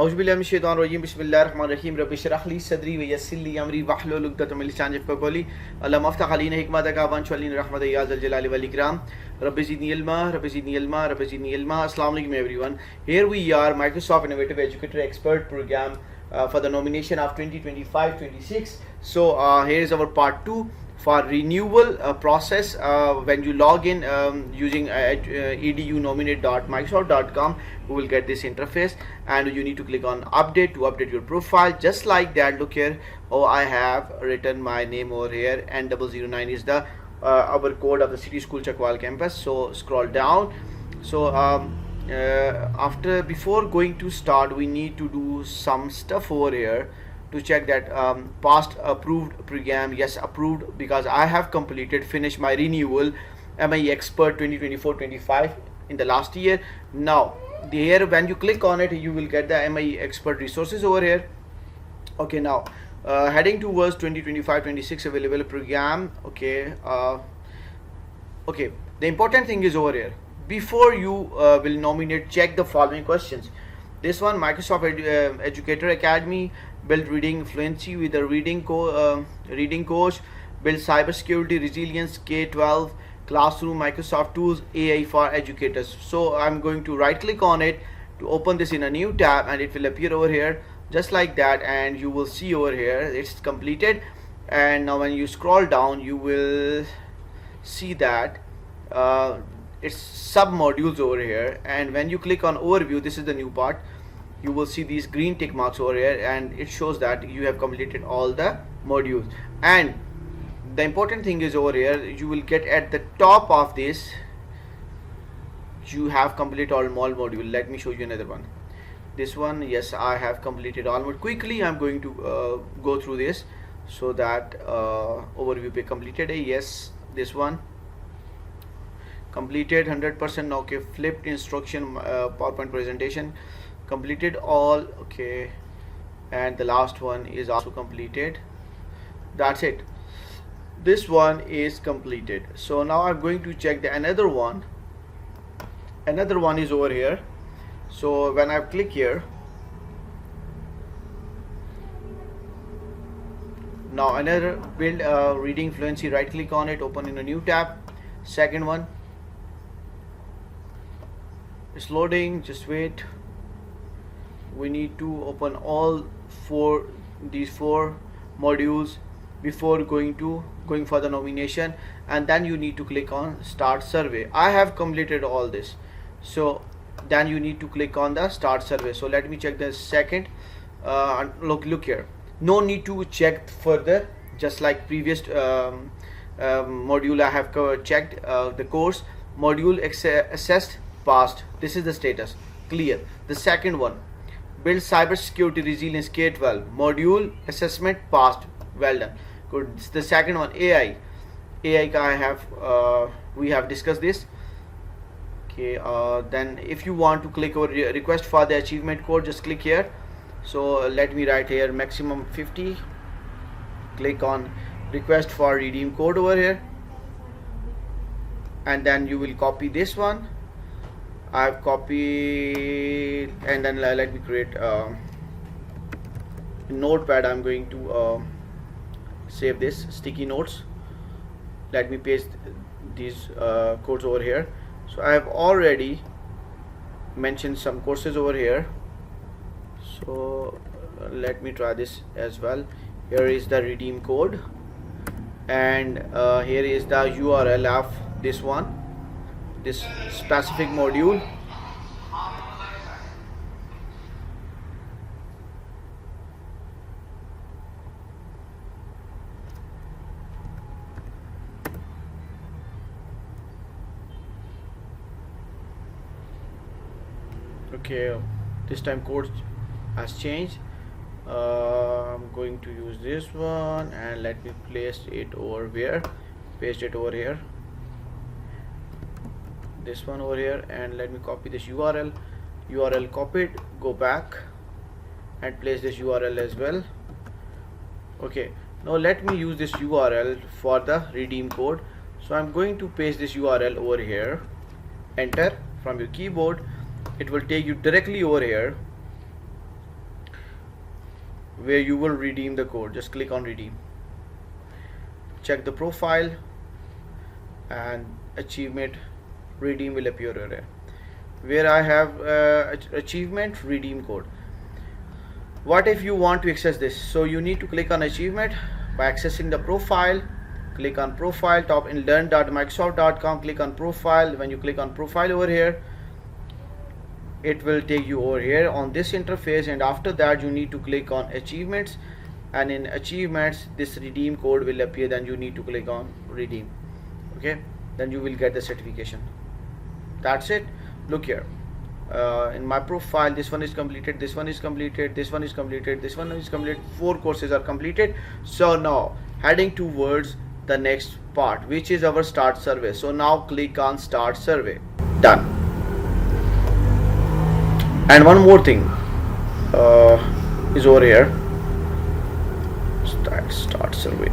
औज़ुबिल्लाहिमिनश्शैतानिर्रजीम बिस्मिल्लाहिर्रहमानिर्रहीम रब्बि इश्रह ली सदरी व यस्सिर ली अमरी वहलुल उक़दतम मिन लिसानी यफ़क़हू क़ौली अल्लाहुम्मा अफ़्तह अलैना हिकमतक वअनशुर रहमतक या ज़ल जलाली वल इकराम रब्बि ज़िदनी इल्मा रब्बि ज़िदनी इल्मा रब्बि ज़िदनी इल्मा। अस्सलाम वालेकुम everyone, here we are Microsoft Innovative Educator Expert program for the nomination of 2025-26. So here is our part 2 for renewal process. When you log in using edunominate.microsoft.com, you will get this interface and you need to click on update to update your profile just like that. Look here, I have written my name over here, and 009 is the our code of the city school Chakwal campus. So scroll down. So before going to start, we need to do some stuff over here to check that past approved program, yes, approved, because I have finished my renewal MIE Expert 2024-25 in the last year. Now here when you click on it, you will get the MIE Expert resources over here. Okay, now heading towards 2025-26 available program. Okay, okay, the important thing is over here, before you will nominate, check the following questions. This one, Microsoft Educator Academy, build reading fluency with a reading coach, build cybersecurity resilience, K-12 classroom, Microsoft tools, AI for educators. So I'm going to right click on it to open this in a new tab, and it will appear over here just like that, and you will see over here it's completed. And now when you scroll down, you will see that it's sub modules over here, and when you click on overview, this is the new part, you will see these green tick marks over here, and it shows that you have completed all the modules. And the important thing is over here, you will get at the top of this, you have completed all module. Let me show you another one. This one, yes, I have completed all. Quickly I'm going to go through this so that overview be completed. Yes, this one completed 100%. Okay, flipped instruction PowerPoint presentation completed all. Okay, and the last one is also completed. That's it, this one is completed. So now I'm going to check the another one is over here. So when I click here, now another build reading fluency, right click on it, open in a new tab. Second one, it's loading, just wait. We need to open all these four modules before going for the nomination, and then you need to click on start survey. I have completed all this, so then you need to click on the start survey. So let me check the second. Look here, no need to check further, just like previous module I have checked. The course module assessed, passed, this is the status, clear. The second one, build cybersecurity resilience, K-12 module assessment, passed, well done, good. The second one, AI I have we have discussed this. Okay, then if you want to click over request for the achievement code, just click here. So let me write here maximum 50, click on request for redeem code over here, and then you will copy this one. I've copied, and then let me create notepad. I'm going to save this sticky notes. Let me paste these codes over here. So I have already mentioned some courses over here, so let me try this as well. Here is the redeem code, and here is the URL of this one, this specific module. Okay, this time code has changed. I'm going to use this one, and let me place it over here, paste it over here, this one over here, and let me copy this URL copied, go back and place this URL as well. Okay, now let me use this URL for the redeem code. So I'm going to paste this URL over here, enter from your keyboard. It will take you directly over here where you will redeem the code. Just click on redeem, check the profile, and achievement redeem will appear here, where I have achievement redeem code. What if you want to access this? So you need to click on achievement by accessing the profile. Click on profile, top in learn.microsoft.com, click on profile. When you click on profile over here, it will take you over here on this interface, and after that you need to click on achievements, and in achievements this redeem code will appear. Then you need to click on redeem. Okay, then you will get the certification. That's it. Look here, in my profile, this one is completed, this one is completed, this one is completed, this one is completed. 4 courses are completed. So now heading towards the next part, which is our start survey. So now click on start survey. Done. And one more thing is over here, start survey.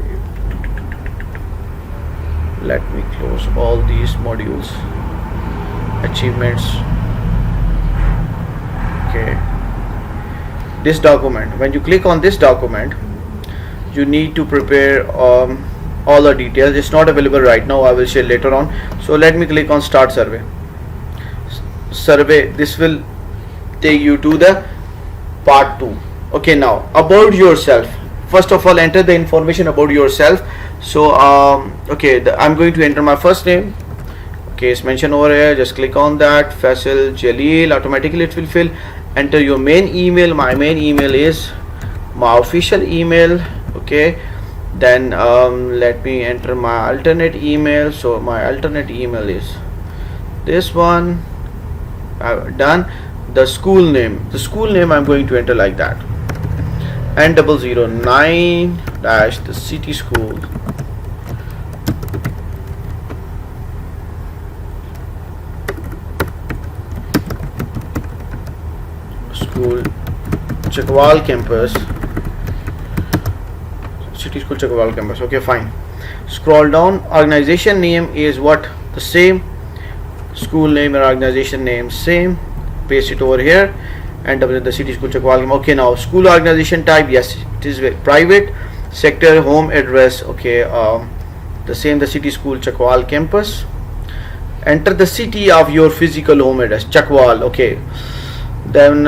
Let me close all these modules, achievements. Okay, this document, when you click on this document, you need to prepare all the details. It's not available right now, I will share later on. So let me click on start survey. Survey, this will take you to the part 2. Okay, now about yourself. First of all, enter the information about yourself. So okay, I'm going to enter my first name. Okay, it's mentioned over here. Just click on that, Faisal Jalil. Automatically it will fill. Enter your main email. My main email is my official email. Okay, then let me enter my alternate email. So my alternate email is this one. I've done. The school name I'm going to enter like that, N009 dash the city school. School Chakwal campus, city school Chakwal campus. Okay, fine. Scroll down. Organization name is what? The same. School name and organization name same. Paste it over here, and the city school Chakwal. Okay, now school organization type, yes, it is private. Sector, home address, okay, the same, the city school Chakwal campus. Enter the city of your physical home address, Chakwal. Okay, then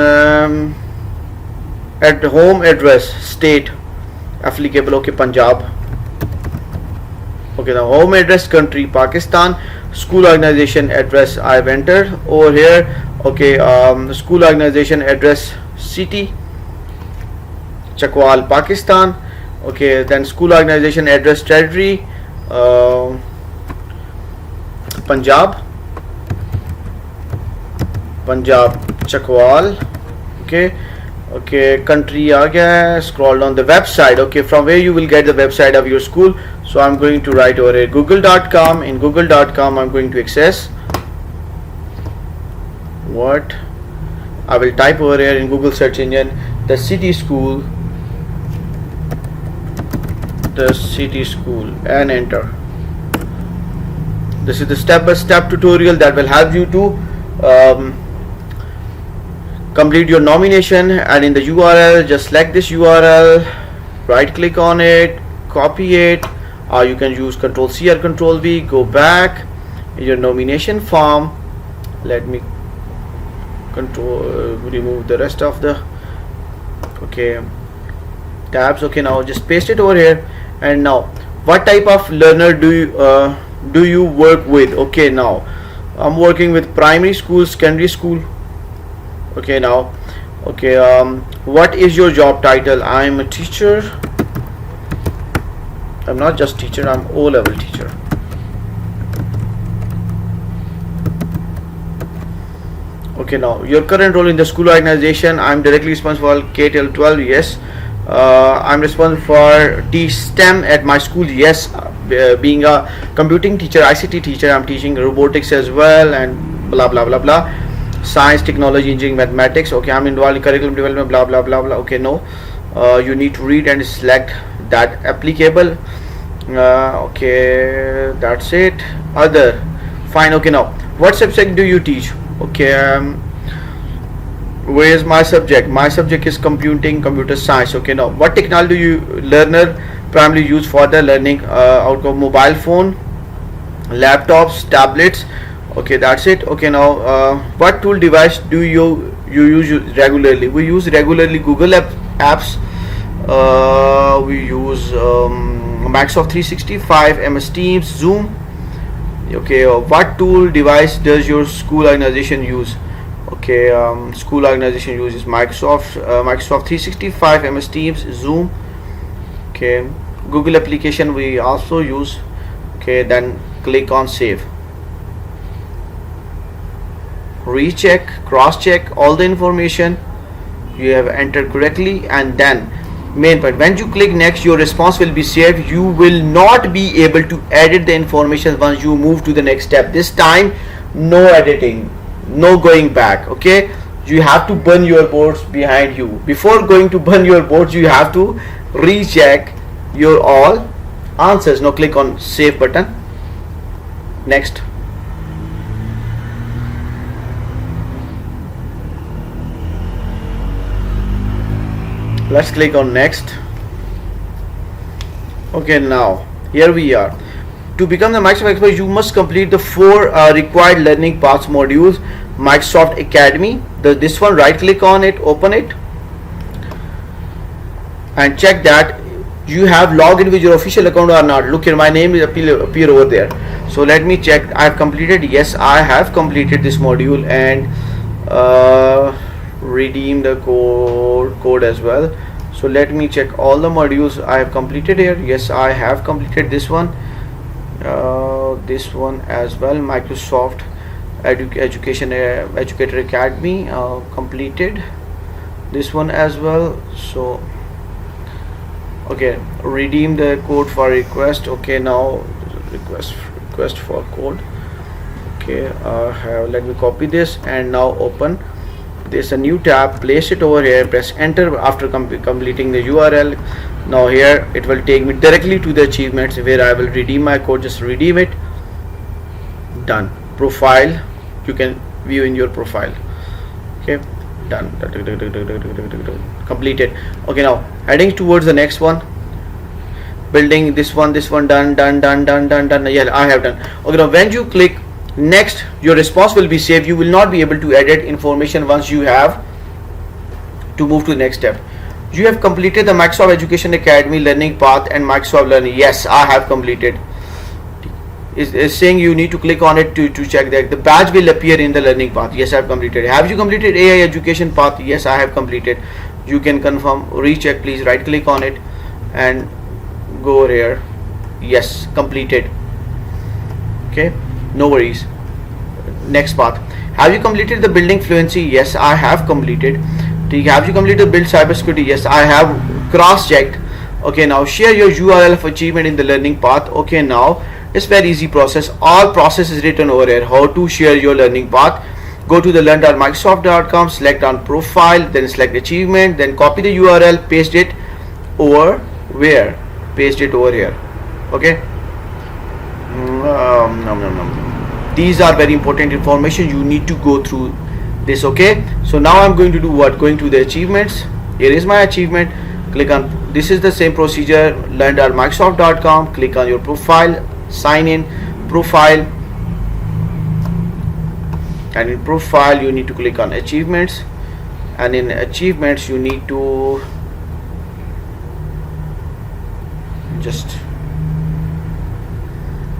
at home address, state applicable, okay, Punjab. Okay, now home address, country, Pakistan. School organization address I've entered over here. Okay, school organization address, city Chakwal, Pakistan. Okay, then school organization address, territory, Punjab, Chakwal. Okay, okay, country aa gaya. Scroll down the website. Okay, from where you will get the website of your school. So I'm going to write over here google.com. In google.com I'm going to access what I will type over here in Google search engine, the city school, and enter. This is the step-by-step tutorial that will help you to complete your nomination. And in the URL, just select this URL, right click on it, copy it, or you can use Ctrl+C or Ctrl+V. Go back in your nomination form. Let me remove the rest of the tabs. Okay, now just paste it over here. And now, what type of learner do you work with? Okay, now I'm working with primary school, secondary school. Okay, now, okay, what is your job title? I'm a teacher. I'm not just teacher, I'm O-level teacher. Okay, now your current role in the school organization. I'm directly responsible for K till 12. Yes. I'm responsible for teach STEM at my school. Yes. Being a computing teacher, ICT teacher, I'm teaching robotics as well, and blah blah blah blah. Science, technology, engineering, mathematics. Okay, I'm involved in curriculum development, blah blah blah blah. Okay, no, you need to read and select that applicable. Okay, that's it. Other, fine. Okay, now what subject do you teach? Okay, where is my subject? My subject is computer science. Okay, now what technology do you learner primarily use for the learning? Out of mobile phone, laptops, tablets. Okay, that's it. Okay, now what tool device do you use regularly? We use regularly Google apps. We use Microsoft 365, MS Teams, Zoom. Okay, what tool device does your school organization use? Okay, school organization uses Microsoft 365, MS Teams, Zoom. Okay, Google application we also use. Okay, then click on save. Recheck, cross check all the information you have entered correctly, and then main point, when you click next, your response will be saved. You will not be able to edit the information once you move to the next step. This time no editing, no going back. Okay, you have to burn your boards behind you. Before going to burn your boards, you have to recheck your all answers. Now click on save button. Next. Let's click on next. Okay, now here we are. To become the Microsoft expert, you must complete the 4 required learning paths modules. Microsoft Academy, this one, right click on it, open it, and check that you have logged in with your official account or not. Look here, my name is appear over there. So let me check. I have completed. Yes, I have completed this module and redeem the code as well. So let me check all the modules I have completed here. Yes, I have completed this one as well. Microsoft Educator Academy, completed this one as well. So okay, redeem the code for request. Okay, now request for code. Okay, let me copy this and now open. There's a new tab, place it over here, press enter after completing the URL. Now here it will take me directly to the achievements where I will redeem my code. Just redeem it. Done. Profile, you can view in your profile. Okay, done. Completed. Okay, now heading towards the next one. Building this one done. Yeah, I have done. Okay, now when you click next, your response will be saved. You will not be able to edit information once you have to move to the next step. You have completed the Microsoft Education Academy learning path and Microsoft Learning. Yes, I have completed. It's saying you need to click on it to check that the badge will appear in the learning path. Yes, I have completed. Have you completed AI education path? Yes, I have completed. You can confirm, recheck, please right click on it and go over here. Yes, completed. Okay, no worries. Next path. Have you completed the building fluency? Yes, I have completed. Have you completed build cybersecurity? Yes, I have cross-checked. Okay, now share your URL of achievement in the learning path. Okay, now it's very easy process. All process is written over here. How to share your learning path? Go to the learn.microsoft.com, select on profile, then select achievement, then copy the URL, paste it over where? Paste it over here. Okay. These are very important information. You need to go through this. Okay, so now I'm going to do what? Going to the achievements. Here is my achievement. Click on, this is the same procedure, learn.microsoft.com. click on your profile, sign in, profile, and in profile you need to click on achievements, and in achievements you need to just,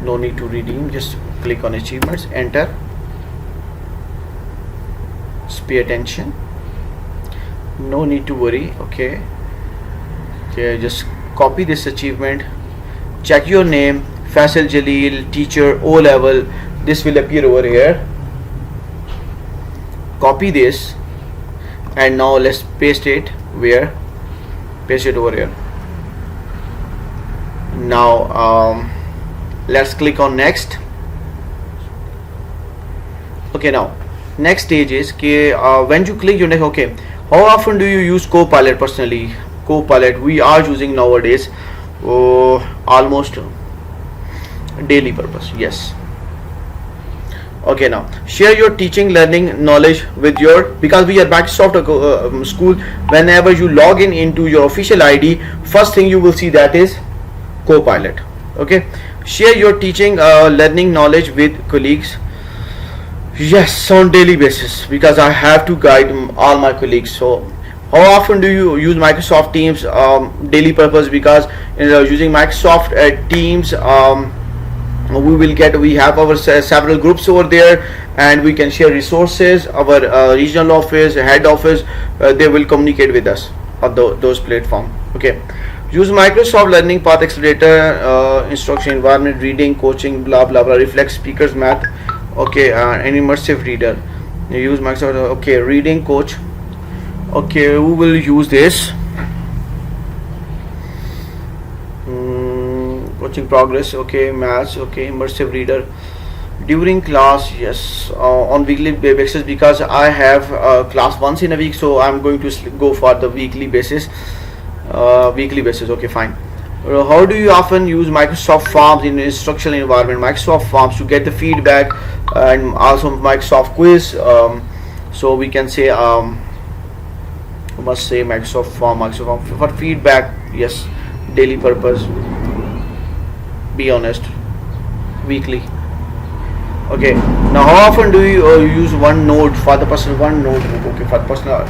no need to redeem, just click on achievements, enter. Just pay attention, no need to worry. Okay, just copy this achievement, check your name, Faisal Jalil, teacher, O level. This will appear over here. Copy this and now let's paste it where? Paste it over here. Now let's click on next. Okay, now next stage is when you click your next. Okay, how often do you use Copilot? Personally, Copilot we are using nowadays almost daily purpose. Yes, Okay, now share your teaching learning knowledge with your, because we are Microsoft school. Whenever you log in into your official ID, first thing you will see that is Copilot. Okay, share your teaching learning knowledge with colleagues. Yes, on daily basis, because I have to guide all my colleagues. So how often do you use Microsoft Teams daily purpose? Because using Microsoft Teams, we have our several groups over there, and we can share resources. Our regional office, head office, they will communicate with us on those platform. Okay, use Microsoft Learning Path Accelerator, instruction environment, reading, coaching, blah blah blah, reflex, speakers, math. Okay, an immersive reader. You use Microsoft. Okay, reading coach. Okay, we will use this. Coaching progress. Okay, maths. Okay, immersive reader during class. Yes, on weekly basis, because I have class once in a week, so I'm going to go for the weekly basis. Okay, fine. How do you often use Microsoft Forms in instructional environment? Microsoft Forms to get the feedback, and also Microsoft Quiz. So we can say must say Microsoft Form for feedback. Yes, daily purpose. Be honest, weekly. Okay, now how often do you use OneNote for the personal one notebook? Okay, for personal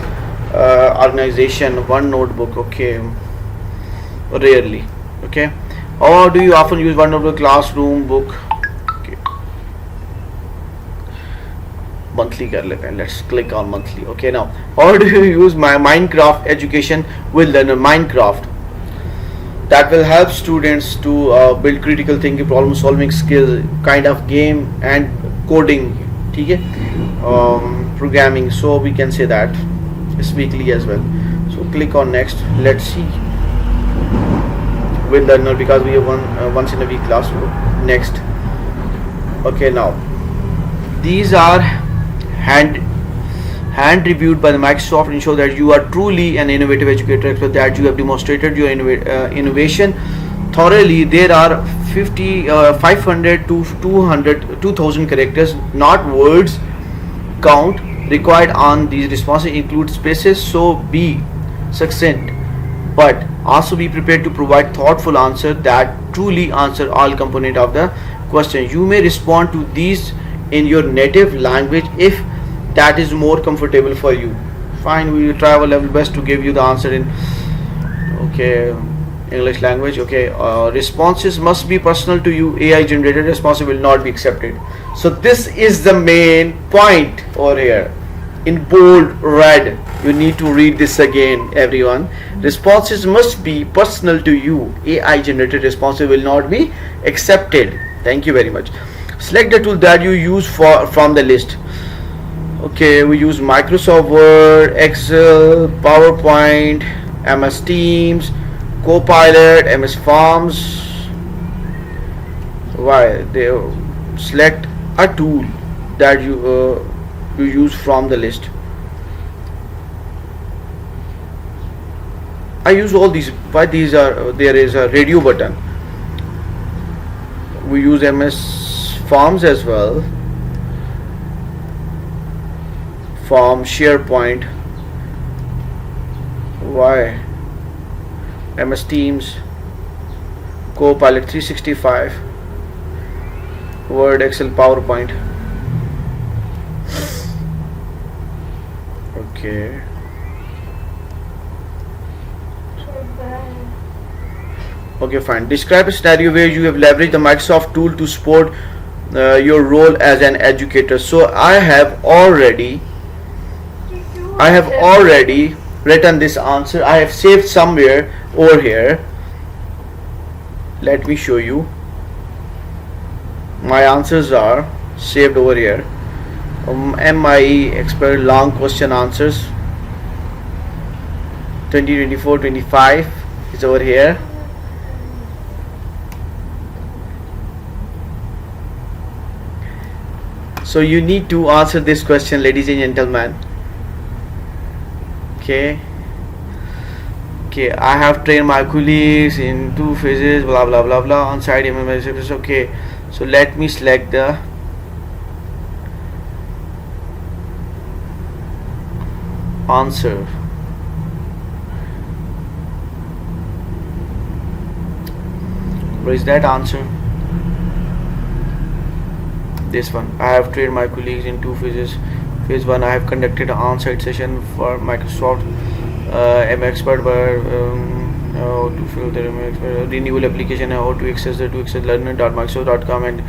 organization, one notebook. Okay, rarely. Okay, or do you often use OneNote classroom book? Okay, monthly कर लेते हैं. Let's click on monthly. Okay, now how do you use my Minecraft education with learner? Minecraft, that will help students to build critical thinking, problem solving skill, kind of game, and coding. ठीक है, programming. So we can say that it's weekly as well. So click on next. Let's see with learner, because we have once in a week class. Next. Okay, now these are hand reviewed by the Microsoft, ensure that you are truly an innovative educator expert, that you have demonstrated your innovation thoroughly. There are 500 to 2000 characters, not words, count required on these responses, include spaces. So be succinct, but also be prepared to provide thoughtful answer that truly answer all component of the question. You may respond to these in your native language if that is more comfortable for you. Fine, we will try our level best to give you the answer in English language. Okay, responses must be personal to you. AI generated responses will not be accepted. So this is the main point over here in bold red. You need to read this again, everyone. Responses must be personal to you. AI generated responses will not be accepted. Thank you very much. Select the tool that you use from the list. Okay, we use Microsoft Word, Excel, PowerPoint, MS Teams, Copilot, MS Forms. Why? They select a tool that you use from the list. I use all these. Why these are? There is a radio button. We use MS Forms as well. Form, SharePoint. Why? MS Teams, Copilot 365, Word, Excel, PowerPoint. Okay. Okay, fine. Describe a scenario where you have leveraged the Microsoft tool to support your role as an educator. So I have already written this answer. I have saved somewhere over here. Let me show you. My answers are saved over here. MIE Expert long question answers 2024-25 is over here. So you need to answer this question, ladies and gentlemen. Okay, I have trained my colleagues in 2 phases, blah blah blah blah, on site MMS. Okay, so let me select the answer. Where is that answer? This one. I have trained my colleagues in two phases. Phase 1, I have conducted an on-site session for Microsoft MIE Expert, where how to fill the renewal application, how to access the learner.microsoft.com and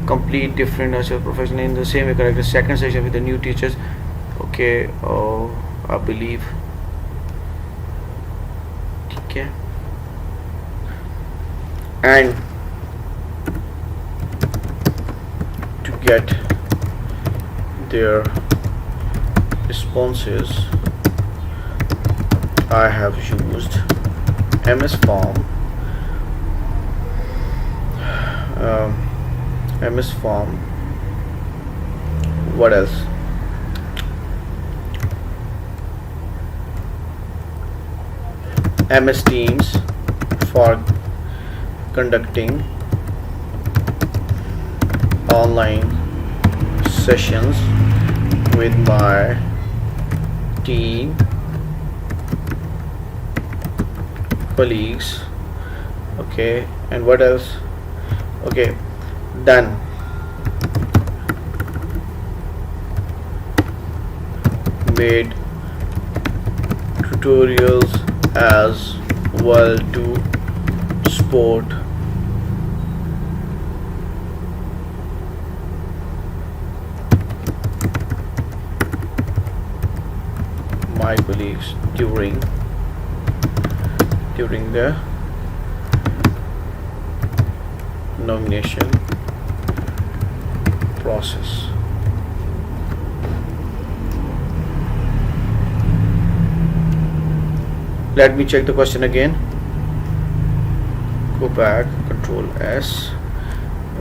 complete different professional in the same way. Correct. The second session with the new teachers. Okay. I believe. Okay. And to get their responses, I have used MS Form, MS Form. What else? MS Teams for conducting online sessions with my team colleagues. Okay, and what else? Okay, done. Made tutorials as well to support my colleagues during the nomination process. Let me check the question again. Go back, Control S.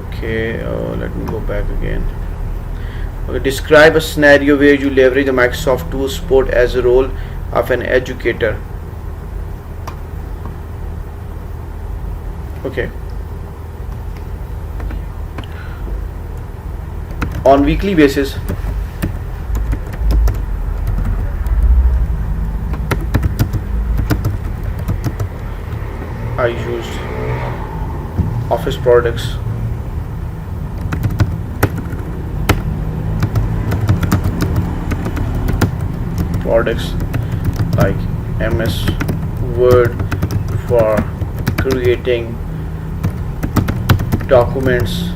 Okay, let me go back again. Okay, describe a scenario where you leverage the Microsoft tool support as a role of an educator. Okay. On weekly basis, I used Office products, like MS Word for creating documents,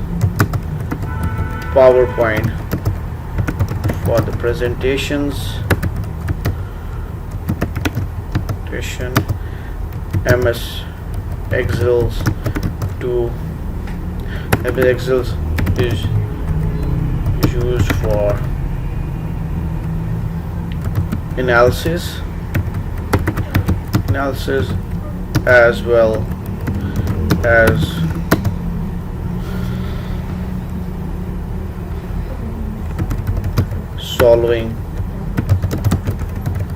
PowerPoint for the presentations, MS Excel is used for analysis as well as solving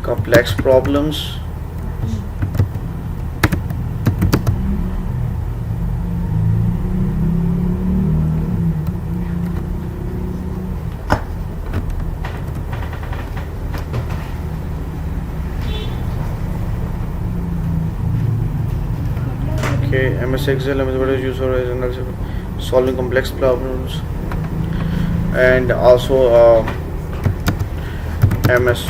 complex problems. Okay, MS Excel is used for solving complex problems, and also MS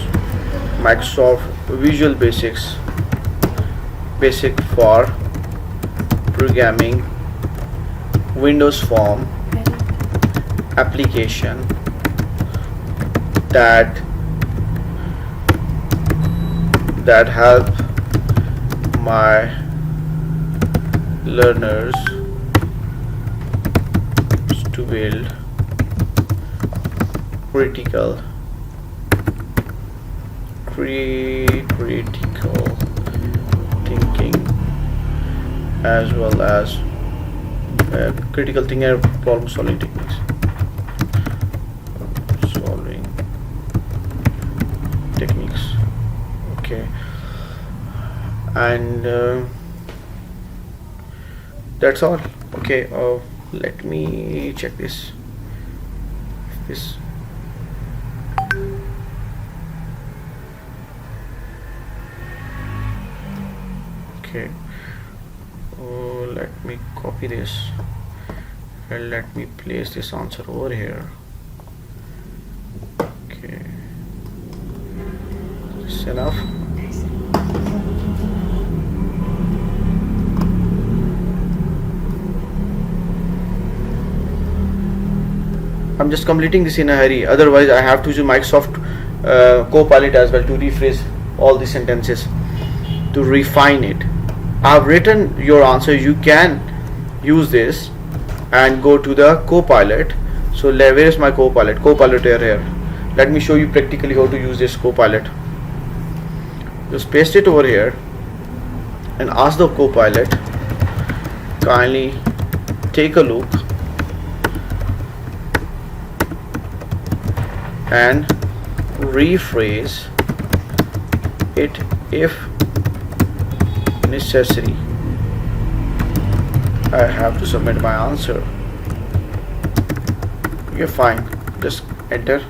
Microsoft Visual Basic for programming Windows Form application that help my learners to build critical thinking as well as critical thinking and problem solving techniques. Okay, and that's all. Okay, let me check this. Okay, let me copy this and let me place this answer over here. Okay, that's enough. I'm just completing this in a hurry, otherwise I have to use Microsoft Copilot as well to rephrase all the sentences, to refine it. I've written your answer. You can use this and go to the Copilot. So where is my Copilot? Copilot here. Let me show you practically how to use this Copilot. Just paste it over here and ask the Copilot, kindly take a look and rephrase it if necessary. I have to submit my answer. You're fine, just enter.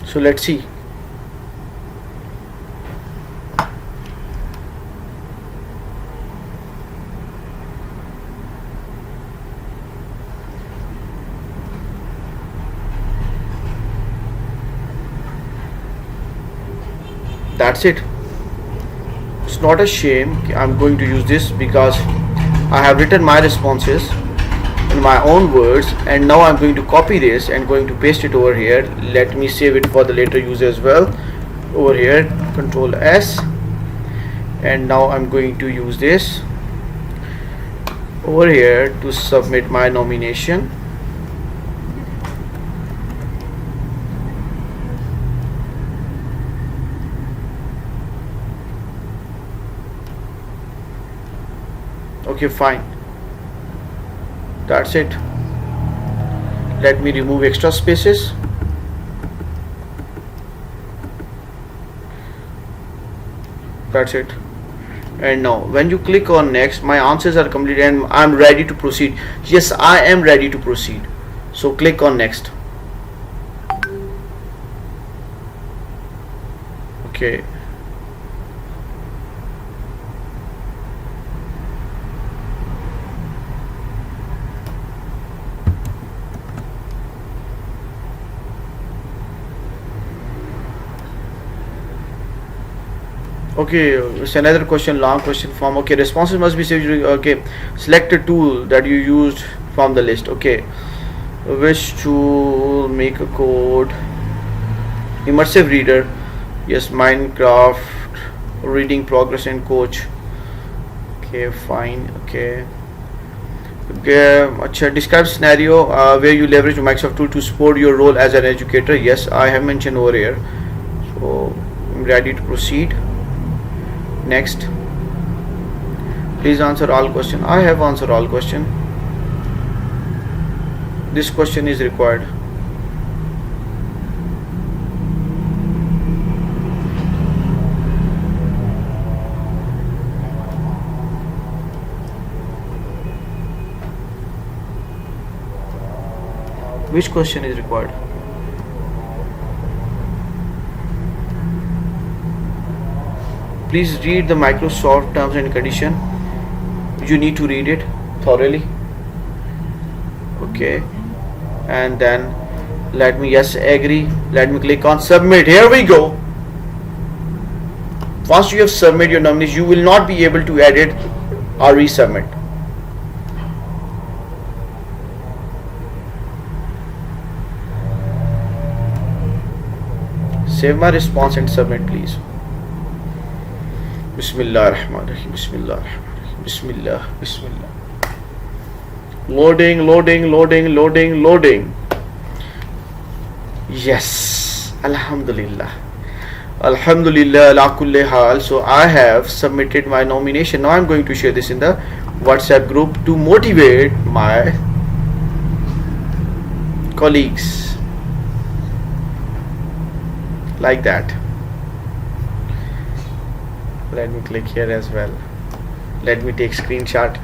So let's see. That's it. It's not a shame. I'm going to use this because I have written my responses in my own words, and now I'm going to copy this and going to paste it over here. Let me save it for the later use as well. Over here, Control S, and now I'm going to use this over here to submit my nomination. Okay, fine. That's it. Let me remove extra spaces. That's it. And now when you click on next, my answers are complete and I'm ready to proceed. Yes, I am ready to proceed. So click on next. Okay. Okay, it's another question, long question form. Okay, responses must be saved. Okay, select a tool that you used from the list. Okay, which tool? Make a code, immersive reader. Yes, Minecraft, reading progress and coach. Okay, fine. Okay. Okay, describe scenario where you leverage Microsoft tool to support your role as an educator. Yes, I have mentioned over here. So I'm ready to proceed. Next, please answer all question. I have answered all question. This question is required. Which question is required? Please read the Microsoft terms and condition. You need to read it thoroughly. Okay, and then let me, yes, agree. Let me click on submit. Here we go. Once you have submitted your nomination, you will not be able to edit or resubmit. Save my response and submit, please. Bismillah ar-Rahman ar-Rahim. Bismillah ar-Rahman ar-Rahim. Bismillah. Bismillah. Loading, loading, loading, loading, loading. Yes. Alhamdulillah. Alhamdulillah ala kulli hal. So I have submitted my nomination. Now I'm going to share this in the WhatsApp group to motivate my colleagues. Like that. Let me click here as well. Let me take screenshot.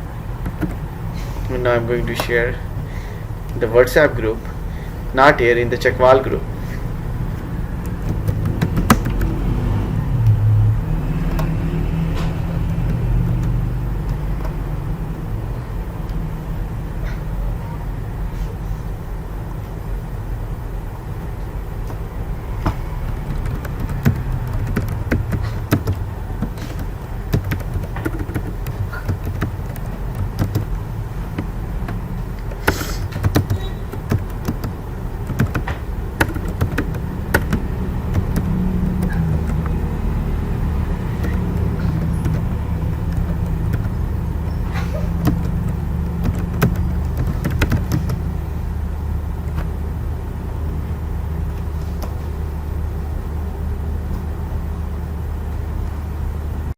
And now I'm going to share the WhatsApp group, not here in the Chakmal group.